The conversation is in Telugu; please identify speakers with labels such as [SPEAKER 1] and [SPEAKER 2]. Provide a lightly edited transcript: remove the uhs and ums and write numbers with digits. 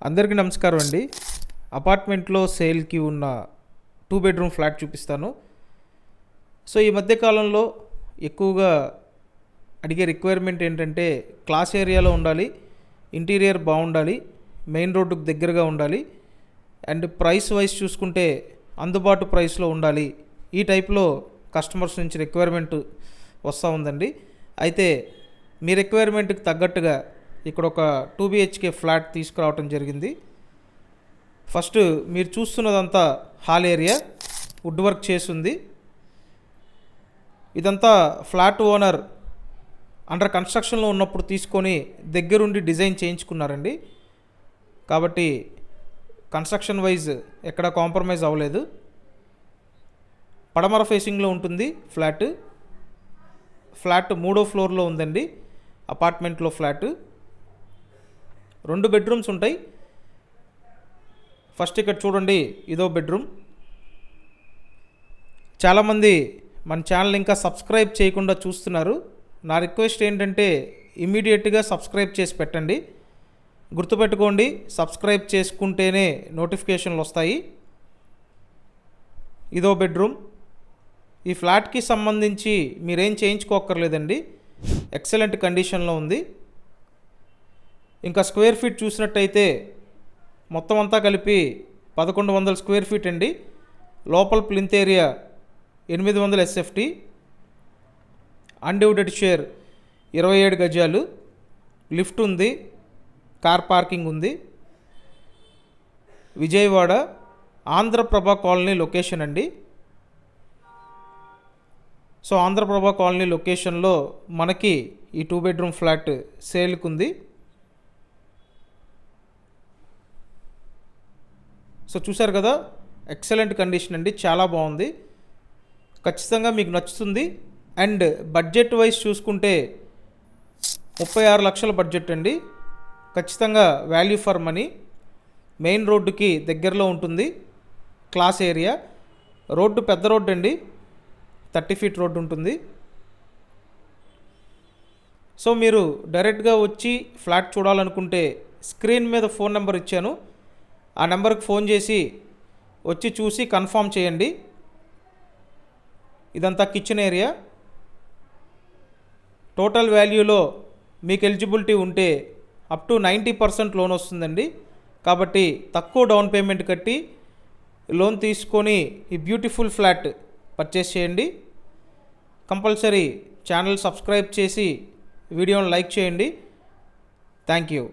[SPEAKER 1] అందరికీ నమస్కారం అండి. అపార్ట్మెంట్లో సేల్కి ఉన్న 2 బెడ్రూమ్ ఫ్లాట్ చూపిస్తాను. సో ఈ మధ్య కాలంలో ఎక్కువగా అడిగే రిక్వైర్మెంట్ ఏంటంటే క్లాస్ ఏరియాలో ఉండాలి, ఇంటీరియర్ బాగుండాలి, మెయిన్ రోడ్డుకు దగ్గరగా ఉండాలి, అండ్ ప్రైస్ వైజ్ చూసుకుంటే అందుబాటు ప్రైస్లో ఉండాలి. ఈ టైప్లో కస్టమర్స్ నుంచి రిక్వైర్మెంట్ వస్తూ ఉందండి. అయితే మీ రిక్వైర్మెంట్కి తగ్గట్టుగా ఇక్కడ ఒక 2 BHK ఫ్లాట్ తీసుకురావటం జరిగింది. ఫస్ట్ మీరు చూస్తున్నదంతా హాల్ ఏరియా, వుడ్ వర్క్ చేసింది. ఇదంతా ఫ్లాట్ ఓనర్ అండర్ కన్స్ట్రక్షన్లో ఉన్నప్పుడు తీసుకొని దగ్గరుండి డిజైన్ చేయించుకున్నారండి. కాబట్టి కన్స్ట్రక్షన్ వైజ్ ఎక్కడ కాంప్రమైజ్ అవ్వలేదు. పడమర ఫేసింగ్లో ఉంటుంది ఫ్లాట్. 3వ ఫ్లోర్లో ఉందండి అపార్ట్మెంట్లో ఫ్లాట్. 2 బెడ్రూమ్స్ ఉంటాయి. ఫస్ట్ ఇక్కడ చూడండి, ఇదో బెడ్రూమ్. చాలామంది మన ఛానల్ ఇంకా సబ్స్క్రైబ్ చేయకుండా చూస్తున్నారు. నా రిక్వెస్ట్ ఏంటంటే ఇమీడియట్గా సబ్స్క్రైబ్ చేసి పెట్టండి. గుర్తుపెట్టుకోండి, సబ్స్క్రైబ్ చేసుకుంటేనే నోటిఫికేషన్లు వస్తాయి. ఇదో బెడ్రూమ్. ఈ ఫ్లాట్కి సంబంధించి మీరేం చేయించుకోక్కర్లేదండి, ఎక్సలెంట్ కండిషన్లో ఉంది. ఇంకా స్క్వేర్ ఫీట్ చూసినట్టయితే మొత్తం అంతా కలిపి 1100 స్క్వేర్ ఫీట్ అండి. లోపల plinth area 800 SFT, undivided share 27 గజాలు, లిఫ్ట్ ఉంది, కార్ పార్కింగ్ ఉంది. విజయవాడ ఆంధ్రప్రభ కాలనీ లొకేషన్ అండి. సో ఆంధ్రప్రభ కాలనీ లొకేషన్లో మనకి ఈ 2 బెడ్రూమ్ ఫ్లాట్ సేల్కి ఉంది. సో చూసారు కదా, ఎక్సలెంట్ కండిషన్ అండి, చాలా బాగుంది. ఖచ్చితంగా మీకు నచ్చుతుంది. అండ్ బడ్జెట్ వైజ్ చూసుకుంటే 36 లక్షల బడ్జెట్ అండి. ఖచ్చితంగా వాల్యూ ఫర్ మనీ. మెయిన్ రోడ్డుకి దగ్గరలో ఉంటుంది, క్లాస్ ఏరియా. రోడ్డు పెద్ద రోడ్డు అండి, 30 ఫీట్ రోడ్డు ఉంటుంది. సో మీరు డైరెక్ట్గా వచ్చి ఫ్లాట్ చూడాలనుకుంటే స్క్రీన్ మీద ఫోన్ నెంబర్ ఇచ్చాను, ఆ నెంబర్కి ఫోన్ చేసి వచ్చి చూసి కన్ఫర్మ్ చేయండి. ఇదంతా కిచెన్ ఏరియా. టోటల్ వాల్యూలో మీకు ఎలిజిబిలిటీ ఉంటే అప్ టు 90% లోన్ వస్తుందండి. కాబట్టి తక్కువ డౌన్ పేమెంట్ కట్టి లోన్ తీసుకొని ఈ బ్యూటిఫుల్ ఫ్లాట్ పర్చేస్ చేయండి. కంపల్సరీ ఛానల్ సబ్స్క్రైబ్ చేసి వీడియోని లైక్ చేయండి. Thank you.